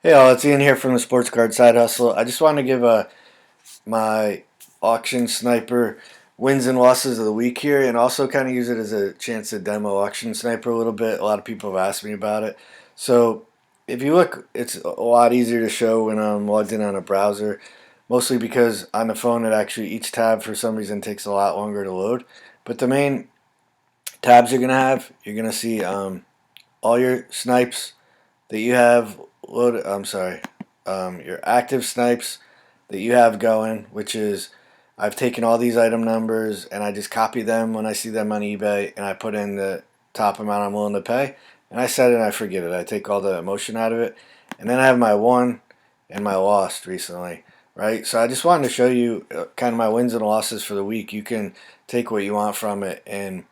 Hey all, it's Ian here from the Sports Card Side Hustle. I just want to give my auction sniper wins and losses of the week here, and also kind of use it as a chance to demo auction sniper a little bit. A lot of people have asked me about it. So if you look, it's a lot easier to show when I'm logged in on a browser, mostly because on the phone it actually each tab for some reason takes a lot longer to load. But the main tabs you're gonna see all your snipes that you have loaded. I'm sorry, your active snipes that you have going, which is I've taken all these item numbers and I just copy them when I see them on eBay and I put in the top amount I'm willing to pay and I set it and I forget it. I take all the emotion out of it, and then I have my won and my lost recently. Right, so I just wanted to show you kind of my wins and losses for the week. You can take what you want from it and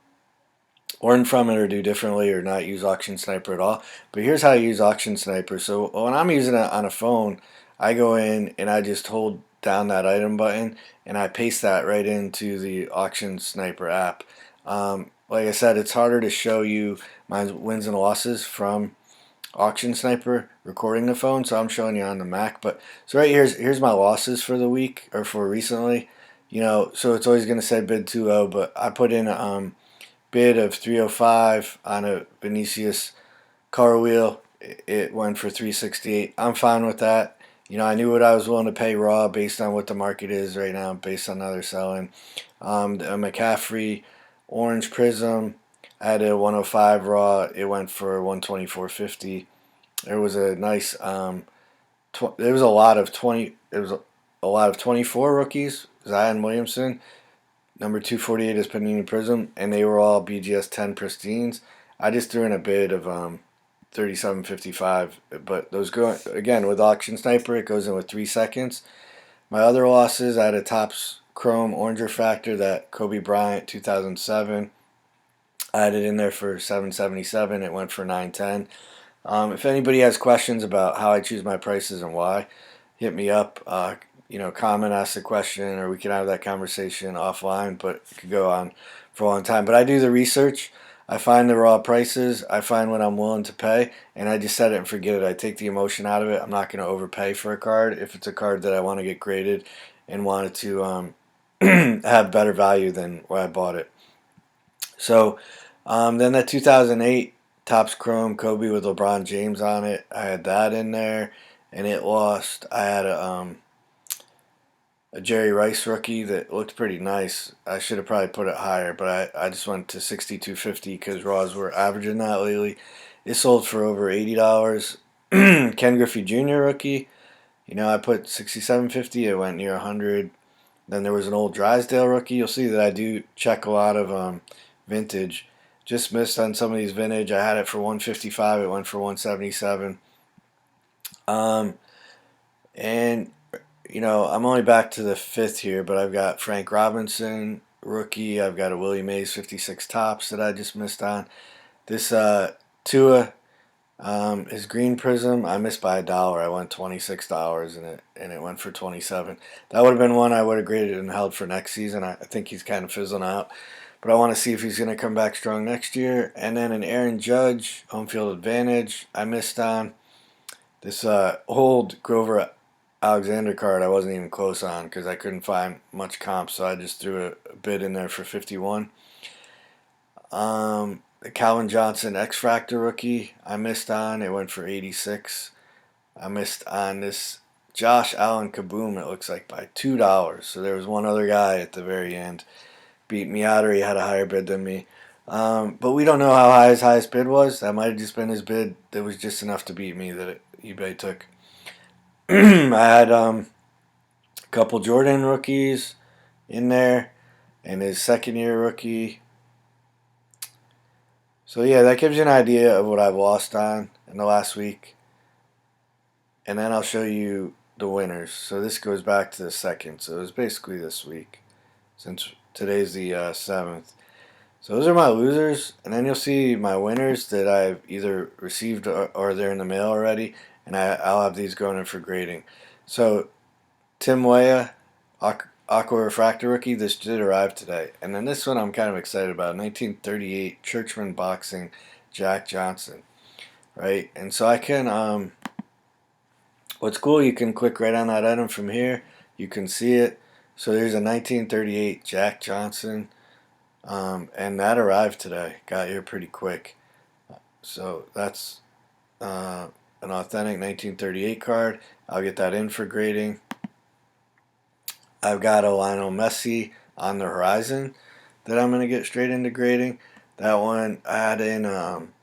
learn from it or do differently or not use Auction Sniper at all. But here's how I use Auction Sniper. So when I'm using it on a phone, I go in and I just hold down that item button and I paste that right into the Auction Sniper app. Like I said, it's harder to show you my wins and losses from Auction Sniper recording the phone, so I'm showing you on the Mac. But so right here's my losses for the week or for recently. So it's always going to say bid 2-0, but I put in bid of 305 on a Vinicius car wheel. It went for 368. I'm fine with that. I knew what I was willing to pay raw based on what the market is right now, based on how they're selling. A McCaffrey Orange Prism, I had a 105 raw. It went for 124.50. There was a nice there was a lot of 20. There was a lot of 24 rookies. Zion Williamson, number 248 is Panini Prism, and they were all BGS 10 pristines. I just threw in a bid of 37.55, but those go again with Auction Sniper. It goes in with 3 seconds. My other losses, I had a Topps Chrome Orange Refractor, that Kobe Bryant 2007. I had it in there for 777. It went for 910. If anybody has questions about how I choose my prices and why, hit me up. Comment, ask the question, or we can have that conversation offline. But it could go on for a long time. But I do the research. I find the raw prices. I find what I'm willing to pay, and I just set it and forget it. I take the emotion out of it. I'm not going to overpay for a card if it's a card that I want to get graded and want it to have better value than where I bought it. So then that 2008 Topps Chrome Kobe with LeBron James on it, I had that in there, and it lost. I had a Jerry Rice rookie that looked pretty nice. I should have probably put it higher, but I just went to 62.50 because raws were averaging that lately. It sold for over $80. Ken Griffey Jr. rookie, I put 67.50. It went near 100. Then there was an old Drysdale rookie. You'll see that I do check a lot of vintage. Just missed on some of these vintage. I had it for 155. It went for 177. Um, and I'm only back to the fifth here, but I've got Frank Robinson rookie. I've got a Willie Mays 56 tops that I just missed on. This Tua, his green prism, I missed by $1. I went $26 in it, and it went for 27. That would have been one I would have graded and held for next season. I think he's kind of fizzling out, but I want to see if he's going to come back strong next year. And then an Aaron Judge home field advantage, I missed on. This old Grover Alexander card I wasn't even close on because I couldn't find much comp, so I just threw a bid in there for 51. The Calvin Johnson X Fractor rookie I missed on. It went for 86. I missed on this Josh Allen Kaboom. It looks like by $2. So there was one other guy at the very end beat me out, or he had a higher bid than me. But we don't know how high his highest bid was. That might have just been his bid that was just enough to beat me that eBay took. I had a couple Jordan rookies in there and his second year rookie. So yeah, that gives you an idea of what I've lost on in the last week. And then I'll show you the winners. So this goes back to the second. So it was basically this week, since today's the 7th. So those are my losers, and then you'll see my winners that I've either received or they're in the mail already, and I'll have these going in for grading. So Tim Weah, Aqua Refractor rookie, this did arrive today. And then this one I'm kind of excited about, 1938 Churchman Boxing Jack Johnson, right? And so I can What's cool, you can click right on that item from here. You can see it. So there's a 1938 Jack Johnson, and that arrived today. Got here pretty quick. So that's an authentic 1938 card. I'll get that in for grading. I've got a Lionel Messi on the horizon that I'm going to get straight into grading. That one I had in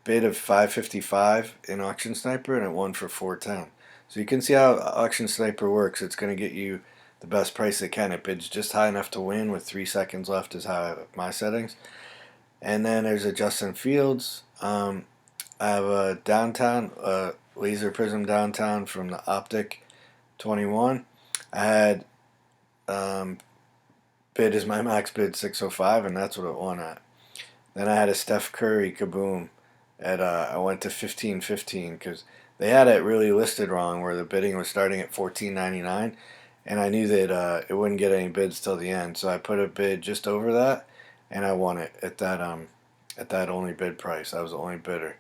bid of 555 in Auction Sniper, and it won for 410. So you can see how Auction Sniper works. It's going to get you the best price it can. It bids just high enough to win with 3 seconds left is how I have my settings. And then there's a Justin Fields. I have a downtown, laser prism downtown from the Optic 21. I had bid as my max bid 605, and that's what it won at. Then I had a Steph Curry kaboom at I went to 1515 because they had it really listed wrong where the bidding was starting at 14.99, and I knew that it wouldn't get any bids till the end, so I put a bid just over that, and I won it at that only bid price. I was the only bidder.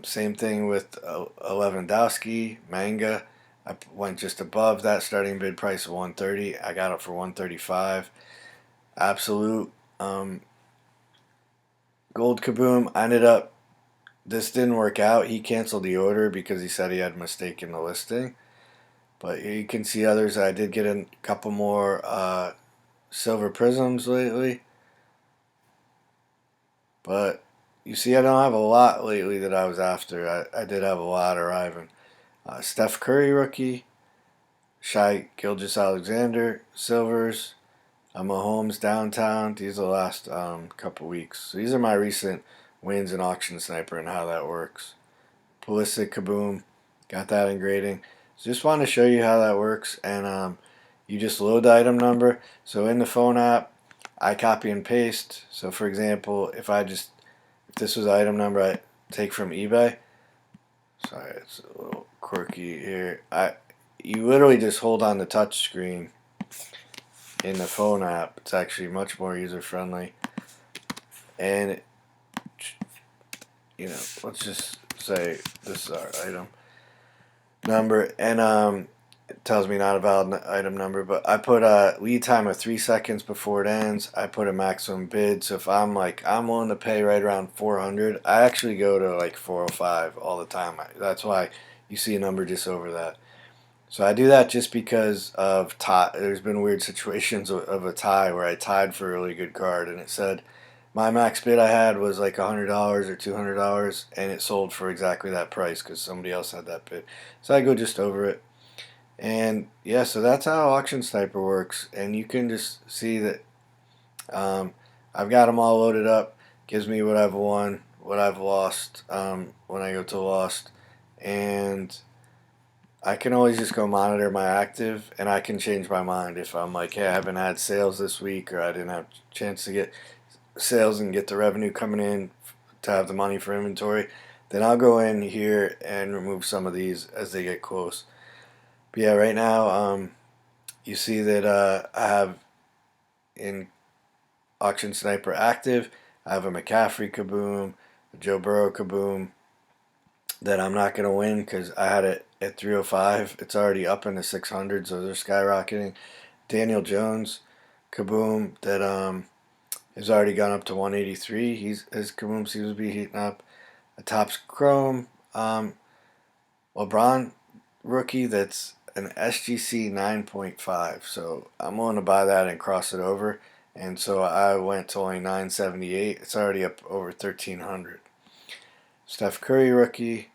Same thing with Lewandowski, Manga. I went just above that starting bid price of 130. I got it for 135. Absolute gold kaboom. I ended up, this didn't work out. He canceled the order because he said he had a mistake in the listing. But you can see others. I did get a couple more silver prisms lately. But you see, I don't have a lot lately that I was after. I did have a lot arriving. Steph Curry rookie, Shai Gilgeous-Alexander silvers, Mahomes downtown. These are the last couple weeks. So these are my recent wins in Auction Sniper and how that works. Pulisic kaboom, got that in grading. So just wanted to show you how that works, and you just load the item number. So in the phone app, I copy and paste. So for example, if this was the item number I take from eBay. Sorry, it's a little quirky here. You literally just hold on the touch screen in the phone app. It's actually much more user friendly. And let's just say this is our item number, and it tells me not a valid item number, but I put a lead time of 3 seconds before it ends. I put a maximum bid, so if I'm willing to pay right around 400, I actually go to like 405 all the time. That's why you see a number just over that. So I do that just because of tie. There's been weird situations of a tie where I tied for a really good card, and it said my max bid I had was like $100 or $200, and it sold for exactly that price because somebody else had that bid. So I go just over it. And yeah, so that's how Auction Sniper works, and you can just see that I've got them all loaded up. Gives me what I've won, what I've lost when I go to lost, and I can always just go monitor my active, and I can change my mind if I'm like, hey, I haven't had sales this week, or I didn't have a chance to get sales and get the revenue coming in to have the money for inventory. Then I'll go in here and remove some of these as they get close. But yeah, right now, you see that I have in Auction Sniper active, I have a McCaffrey kaboom, a Joe Burrow kaboom that I'm not going to win because I had it at 305. It's already up in the 600, so they're skyrocketing. Daniel Jones kaboom that has already gone up to 183. His kaboom seems to be heating up. A Topps Chrome LeBron rookie that's an SGC 9.5. So I'm willing to buy that and cross it over. And so I went to only 978. It's already up over 1,300. Steph Curry rookie,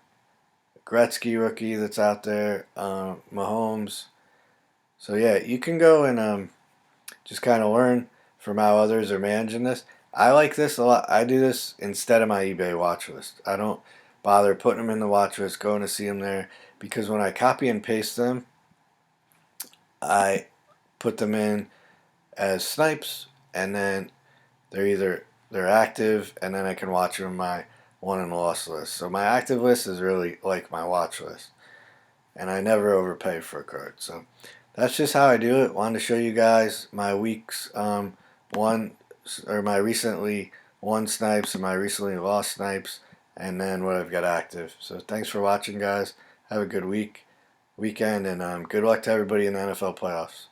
Gretzky rookie that's out there, Mahomes. So yeah, you can go and just kind of learn from how others are managing this. I like this a lot. I do this instead of my eBay watch list. I don't bother putting them in the watch list, going to see them there, because when I copy and paste them, I put them in as snipes, and then they're active, and then I can watch them in my won and lost list. So my active list is really like my watch list, and I never overpay for a card. So that's just how I do it. Wanted to show you guys my weeks one or my recently won snipes and my recently lost snipes, and then what I've got active. So thanks for watching, guys. Have a good week. weekend, and good luck to everybody in the NFL playoffs.